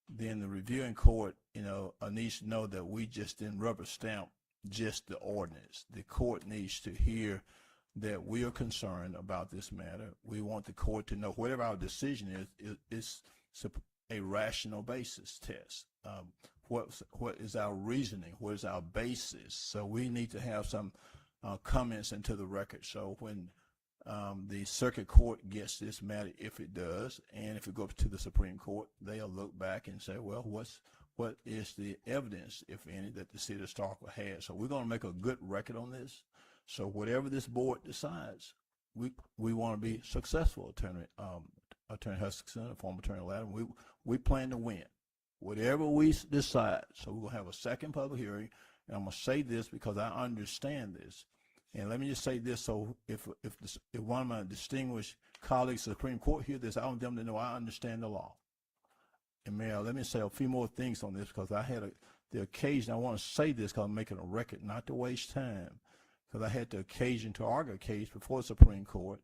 then the reviewing court, needs to know that we just didn't rubber stamp just the ordinance. The court needs to hear that we are concerned about this matter. We want the court to know whatever our decision is a rational basis test. What is our reasoning? What is our basis? So we need to have some comments into the record. So when the circuit court gets this matter, if it does, and if it goes to the Supreme Court, they'll look back and say, well, what is the evidence, if any, that the city of Starkville has? So we're going to make a good record on this. So whatever this board decides, we want to be successful, Attorney Hutchinson and former Attorney Ladden. We plan to win. Whatever we decide. So we're going to have a second public hearing, and I'm going to say this because I understand this. And let me just say this, so if one of my distinguished colleagues of the Supreme Court hear this, I want them to know I understand the law. And Mayor, let me say a few more things on this because I had the occasion, I want to say this because I'm making a record, not to waste time, because I had the occasion to argue a case before the Supreme Court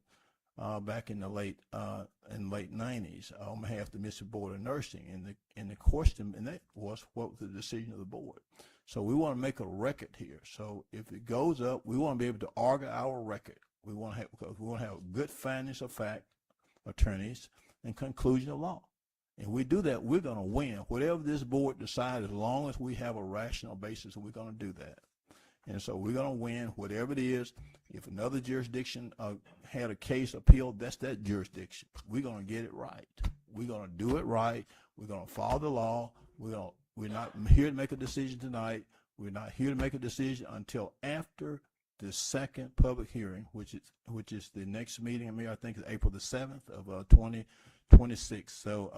back in the late 90s on behalf of the Mississippi Board of Nursing, and the question, and that was what was the decision of the board. So we want to make a record here. So if it goes up, we want to be able to argue our record. We want to have good findings of fact, attorneys, and conclusion of law. And we do that, we're going to win. Whatever this board decides, as long as we have a rational basis, we're going to do that. And so we're going to win whatever it is. If another jurisdiction had a case appealed, that's that jurisdiction. We're going to get it right. We're going to do it right. We're going to follow the law. We're not here to make a decision tonight. We're not here to make a decision until after the second public hearing, which is the next meeting. I think it's April the 7th of 2026. So,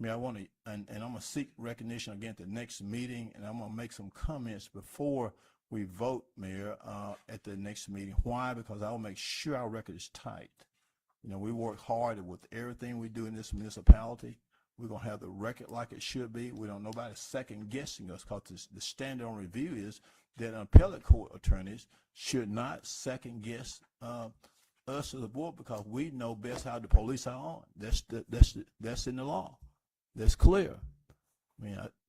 I want to, and I'm going to seek recognition again at the next meeting, and I'm going to make some comments before we vote, Mayor, at the next meeting. Why? Because I will make sure our record is tight. We work hard with everything we do in this municipality. We're going to have the record like it should be. We don't nobody second guessing us, because the standard on review is that appellate court attorneys should not second guess us as a board, because we know best how the police are on. That's in the law. That's clear.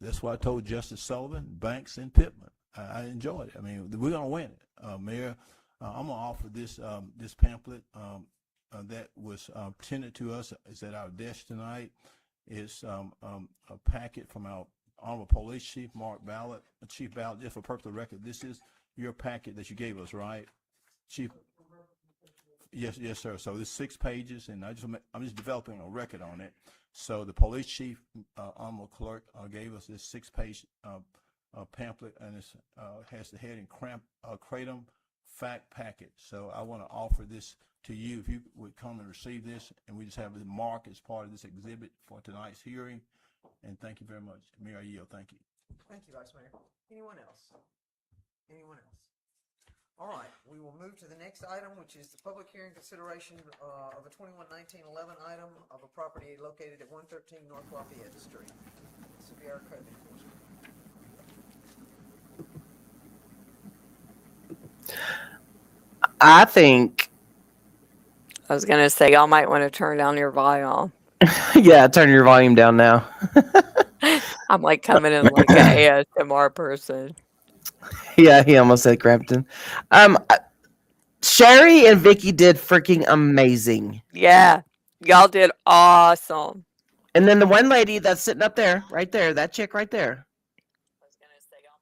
That's why I told Justice Sullivan, Banks, and Pittman. I enjoyed it. We're going to win it. Mayor, I'm going to offer this pamphlet that was tended to us. Is at our desk tonight. It's a packet from our Honorable Police Chief, Chief Ballard, just for purpose of record. This is your packet that you gave us, right, Chief? Yes, sir. So this 6 pages, and I'm just developing a record on it. So the police chief, Honorable Clerk, gave us this 6-page pamphlet, and it has the heading Kratom Fact Packet. So I want to offer this to you, if you would come and receive this, and we just have it marked as part of this exhibit for tonight's hearing. And thank you very much. Mayor, I yield. Thank you. Thank you, Vice Mayor. Anyone else? Anyone else? All right, we will move to the next item, which is the public hearing consideration of a 21-1911 item of a property located at 113 North Lafayette Street. This will be our code enforcement. I think, I was gonna say, y'all might want to turn down your volume. yeah, turn your volume down now. I'm like coming in like an ASMR person. Yeah, he almost said Crampton. Sherry and Vicky did freaking amazing. Yeah, y'all did awesome. And then the one lady that's sitting up there, right there, that chick right there.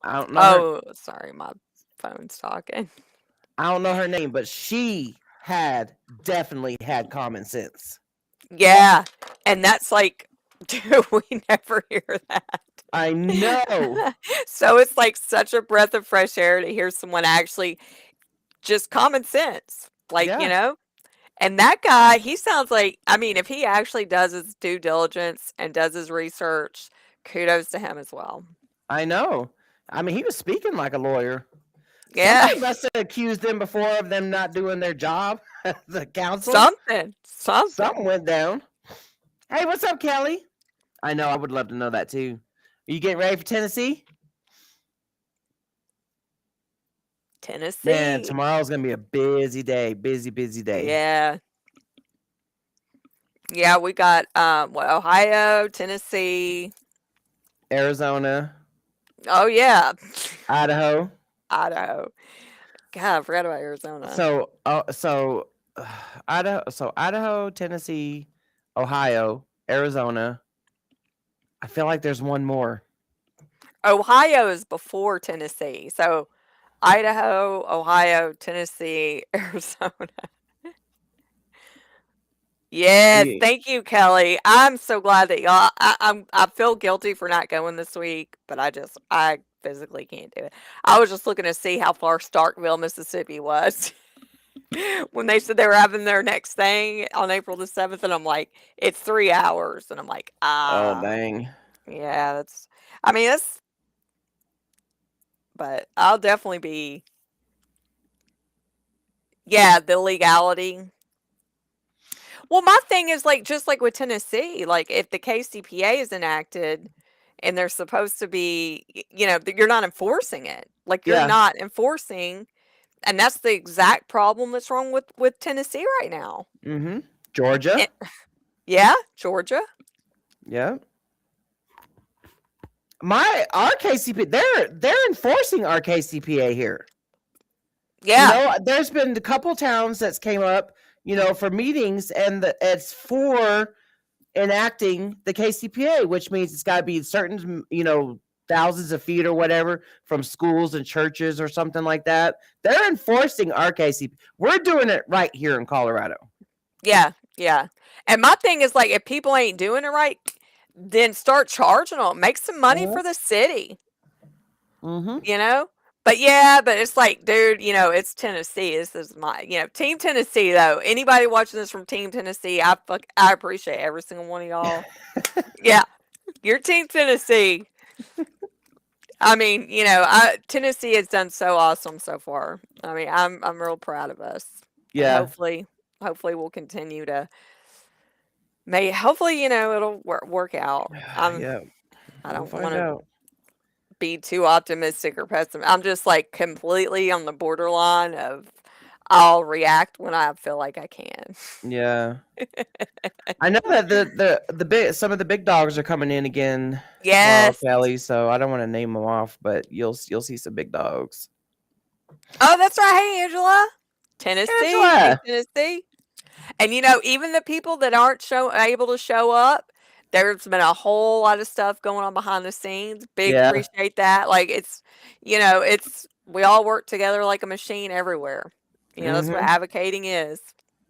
I don't know. Oh, sorry, my phone's talking. I don't know her name, but she definitely had common sense. Yeah. And that's like, dude, we never hear that. I know. So it's like such a breath of fresh air to hear someone actually just common sense. Like, Yeah, and that guy, he sounds like, I mean, if he actually does his due diligence and does his research, kudos to him as well. I know. I mean, he was speaking like a lawyer. Yeah. Somebody must have accused them before of them not doing their job. The council. Something. Something went down. Hey, what's up, Kelly? I know. I would love to know that too. Are you getting ready for Tennessee? Tennessee. Man, tomorrow's gonna be a busy day. Busy day. Yeah. Yeah, we got Ohio, Tennessee. Arizona, Oh yeah. Idaho. Idaho. God, I forgot about Arizona. Idaho, Tennessee, Ohio, Arizona. I feel like there's one more. Ohio is before Tennessee. So Idaho, Ohio, Tennessee, Arizona. Yes, Yeah. thank you, Kelly. I'm so glad that y'all. I feel guilty for not going this week, but I physically can't do it. I was just looking to see how far Starkville, Mississippi was when they said they were having their next thing on April the 7th, and I'm like, it's 3 hours, and I'm like, Oh dang. yeah, that's. I mean, that's. But I'll definitely be. Yeah, the legality. Well, my thing is like just like with Tennessee, like if the KCPA is enacted and they're supposed to be, you're not enforcing it. Like you're Yeah. not enforcing, and that's the exact problem that's wrong with Tennessee right now. Mm-hmm. Georgia. It, yeah, Georgia. Yeah. Our KCPA, they're enforcing our KCPA here. Yeah. There's been a couple towns that's came up, for meetings, and it's for enacting the KCPA, which means it's got to be certain, thousands of feet or whatever from schools and churches or something like that. They're enforcing our KCPA. We're doing it right here in Colorado. Yeah, yeah. And my thing is like if people ain't doing it right, then start charging them. Make some money for the city. Mm-hmm. But it's like, dude, it's Tennessee. This is my, Team Tennessee though. Anybody watching this from Team Tennessee, I appreciate every single one of y'all. Yeah, you're Team Tennessee. I mean, Tennessee has done so awesome so far. I mean, I'm real proud of us. Yeah. And hopefully we'll continue to. Hopefully, it'll work out. Yeah. I don't We'll want find to out. be too optimistic or pessimistic. I'm just like completely on the borderline of I'll react when I feel like I can. Yeah. I know that some of the big dogs are coming in again tomorrow, Yes. Kelly. So I don't want to name them off, but you'll see some big dogs. Oh, that's right. Hey, Angela. Tennessee. Angela. Tennessee. And even the people that aren't able to show up, there's been a whole lot of stuff going on behind the scenes. Big Yeah. appreciate that. Like it's we all work together like a machine everywhere. That's what advocating is.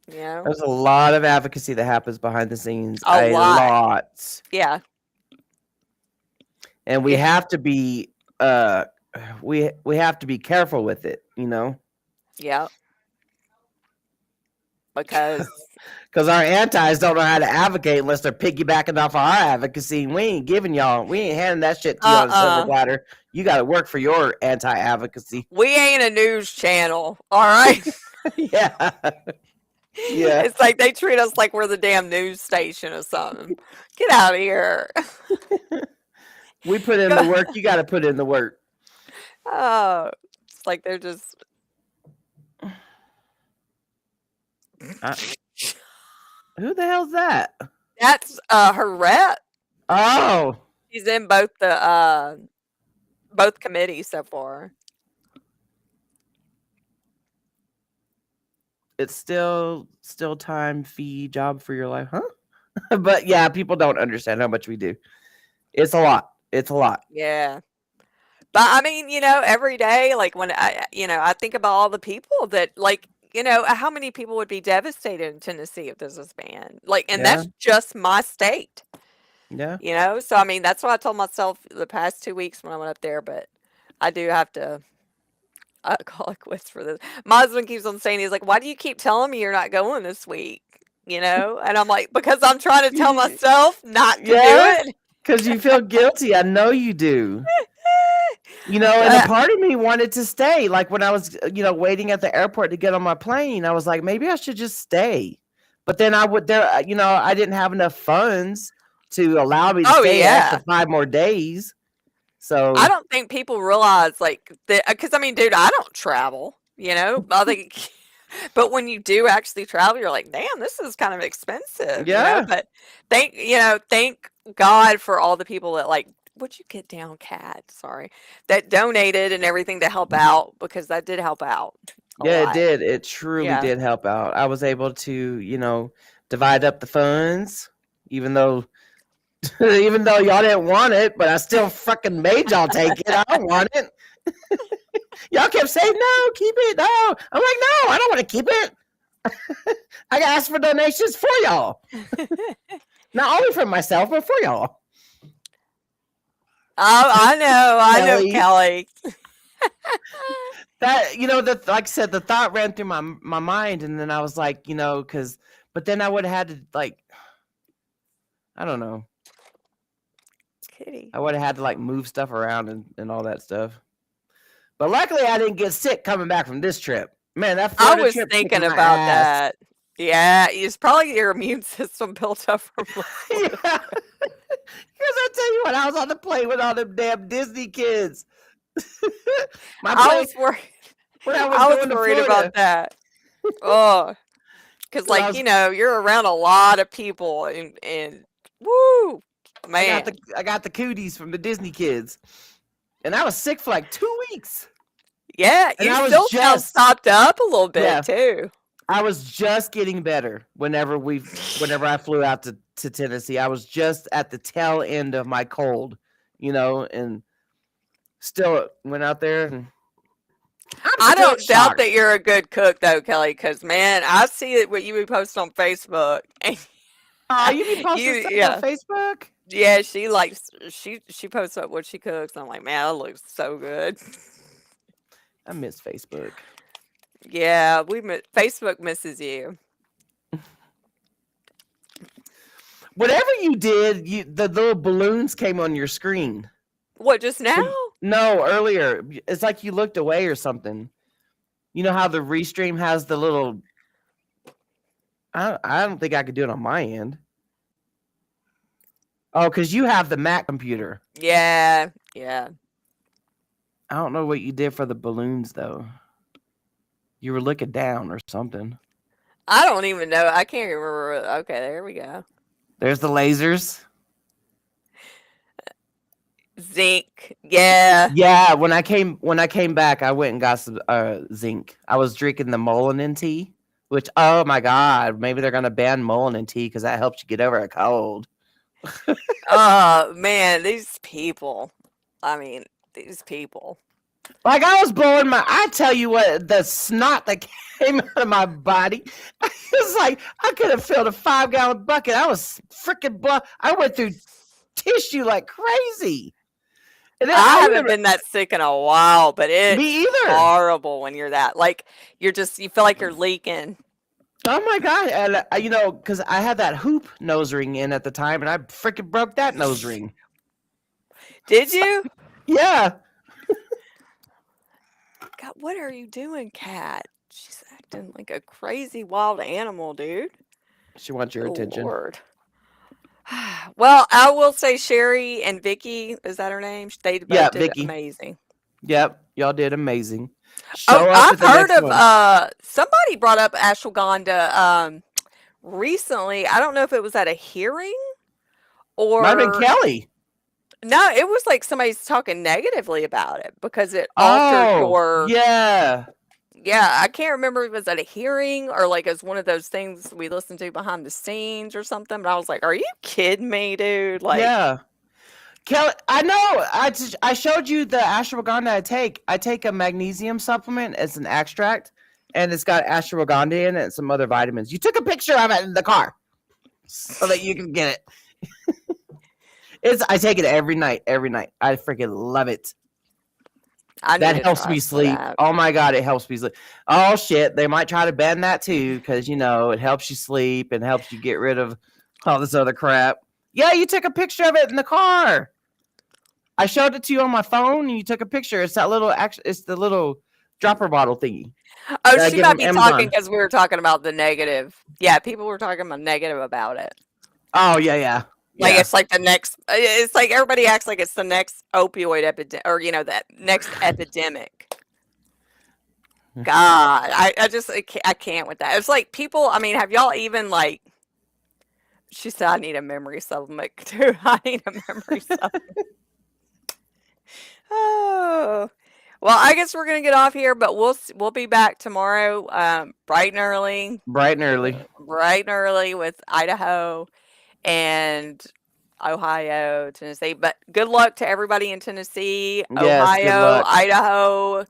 There's a lot of advocacy that happens behind the scenes. A lot. Yeah. And we have to be we have to be careful with it, Yeah. Because our antis don't know how to advocate unless they're piggybacking off of our advocacy. We ain't handing that shit to you on a silver platter. You got to work for your anti-advocacy. We ain't a news channel, all right? Yeah. Yeah. It's like they treat us like we're the damn news station or something. Get out of here. We put in the work. You got to put in the work. Oh, it's like they're just. Who the hell's that? That's her rep. Oh, She's in both committees so far. it's still time fee job for your life, huh? But yeah, people don't understand how much we do. It's a lot. Yeah. But I mean, every day, like when I think about all the people that like, how many people would be devastated in Tennessee if this was banned? Like, and Yeah. that's just my state, Yeah. So I mean, that's what I told myself the past 2 weeks when I went up there, but I do have to call it quits for this. My husband keeps on saying, he's like, why do you keep telling me you're not going this week? And I'm like, because I'm trying to tell myself not to do Yeah. it. Because you feel guilty. I know you do. And a But part of me wanted to stay. Like when I was, waiting at the airport to get on my plane, I was like, maybe I should just stay. But then I didn't have enough funds to allow me to oh stay an extra yeah, 5 more days. So I don't think people realize like that because I mean, dude, I don't travel. I think, but when you do actually travel, you're like, damn, this is kind of expensive. yeah, But thank God for all the people that like. Would you get down, Cat? Sorry, that donated and everything to help out because that did help out a yeah, it lot. did. It truly Yeah. did help out. I was able to, divide up the funds, even though even though y'all didn't want it, but I still fucking made y'all take it. I don't want it. Y'all kept saying no, keep it. No, I'm like, no, I don't want to keep it. I got asked for donations for y'all, not only for myself, but for y'all. Oh, I know, Kelly. That like I said, the thought ran through my mind, and then I was like, but then I would have had to like, I don't know, Kitty. I would have had to like move stuff around and all that stuff. But luckily, I didn't get sick coming back from this trip. Man, that I Florida was trip thinking kicked my about ass. that. Yeah, it's probably your immune system built up from Yeah. Because I tell you what, I was on the plane with all them damn Disney kids. My I plane was worried. when I was I was going to worried Florida. about that. Oh, because I like was- you're around a lot of people and woo, man. I got the cooties from the Disney kids, and I was sick for like 2 weeks. Yeah, And you I was still sound just stopped up a little yeah, bit too. I was just getting better whenever I flew out to Tennessee. I was just at the tail end of my cold, and still went out there and I still don't doubt shocked. that you're a good cook though, Kelly, because man, I see it what you post on Facebook. And Oh, you be posting stuff on Facebook? Yeah, she likes she posts up what she cooks. I'm like, man, that looks so good. I miss Facebook. Yeah, Facebook misses you. Whatever you did, the little balloons came on your screen. What, just now? No, earlier. It's like you looked away or something. You know how the Restream has the little. I don't think I could do it on my end. Oh, because you have the Mac computer. Yeah. I don't know what you did for the balloons though. You were looking down or something. I don't even know. I can't remember. Okay, there we go. There's the lasers. Zinc. Yeah. Yeah, when I came back, I went and got some zinc. I was drinking the Mullinan tea, which oh my god, maybe they're gonna ban Mullinan tea because that helps you get over a cold. Oh man, these people. I mean, these people. Like I was blowing I tell you what, the snot that came out of my body, it's like I could have filled a 5-gallon bucket. I was freaking I went through tissue like crazy. And then I haven't been that sick in a while, but it's Me either. horrible when you're that. Like you feel like you're leaking. Oh my god! And because I had that hoop nose ring in at the time, and I freaking broke that nose ring. Did you? Yeah. God, what are you doing, Cat? She's acting like a crazy wild animal, dude. She wants your Good attention. Lord. Well, I will say Sherry and Vicky, is that her name? They both did Vicky. amazing. Yep, y'all did amazing. Oh, Show up I've at the heard next of one. somebody brought up ashwagandha recently. I don't know if it was at a hearing Might have been or Kelly. no, it was like somebody's talking negatively about it because it altered your yeah. Yeah, I can't remember if it was at a hearing or like it's one of those things we listened to behind the scenes or something. But I was like, "Are you kidding me, dude?" Like, Yeah. Kelly, I know. I showed you the ashwagandha I take. I take a magnesium supplement as an extract, and it's got ashwagandha in it and some other vitamins. You took a picture of it in the car so that you can get it. I take it every night. I freaking love it. I need That to helps try me some of sleep. that. Oh my god, it helps me sleep. Oh shit, they might try to ban that too because it helps you sleep and helps you get rid of all this other crap. Yeah, you took a picture of it in the car. I showed it to you on my phone, and you took a picture. It's that little it's the little dropper bottle thingy Oh, that I she get might from be talking Amazon. because we were talking about the negative. Yeah, people were talking about negative about it. Oh yeah. Like it's like the next. It's like everybody acts like it's the next opioid epidemic, or that next epidemic. God, I can't with that. It's like people. I mean, have y'all even like? She said, "I need a memory supplement too. I need a memory supplement." Oh, well, I guess we're gonna get off here, but we'll be back tomorrow, bright and early, bright and early with Idaho and Ohio, Tennessee. But good luck to everybody in Tennessee, Yes, good Ohio, luck. Idaho.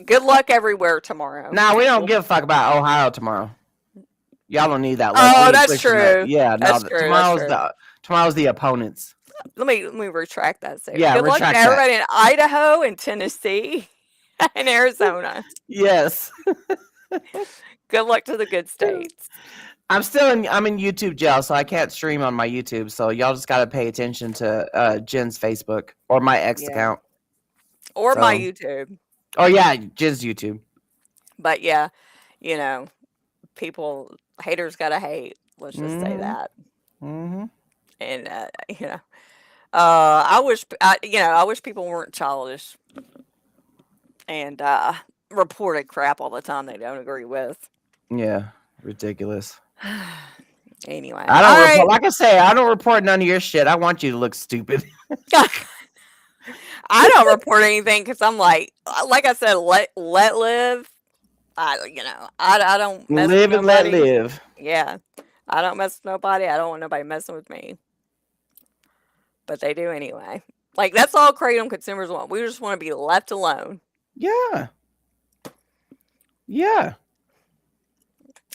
Good luck everywhere tomorrow. Now we don't give a fuck about Ohio tomorrow. Y'all don't need that. Oh, that's true. Yeah, That's no. true. That's true. Tomorrow's the opponents. Let me retract that statement. Yeah, Good luck to retract that. everybody in Idaho and Tennessee and Arizona. Yes. Good luck to the good states. I'm in YouTube jail, so I can't stream on my YouTube. So y'all just gotta pay attention to Jen's Facebook or my X account. Or my YouTube. Oh yeah, Jen's YouTube. But yeah, people haters gotta hate. Let's just say that. Mm-hmm. And I wish people weren't childish and reported crap all the time they don't agree with. Yeah, ridiculous. Anyway, I don't all report. right. Like I say, I don't report none of your shit. I want you to look stupid. I don't report anything because I'm like I said, let live. I don't mess Live with and let nobody. live. Yeah, I don't mess with nobody. I don't want nobody messing with me. But they do anyway. Like that's all Kratom consumers want. We just want to be left alone. Yeah. Yeah.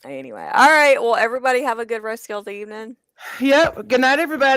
Anyway, all right. Well, everybody have a good rest of y'all's evening. Yep. Good night, everybody.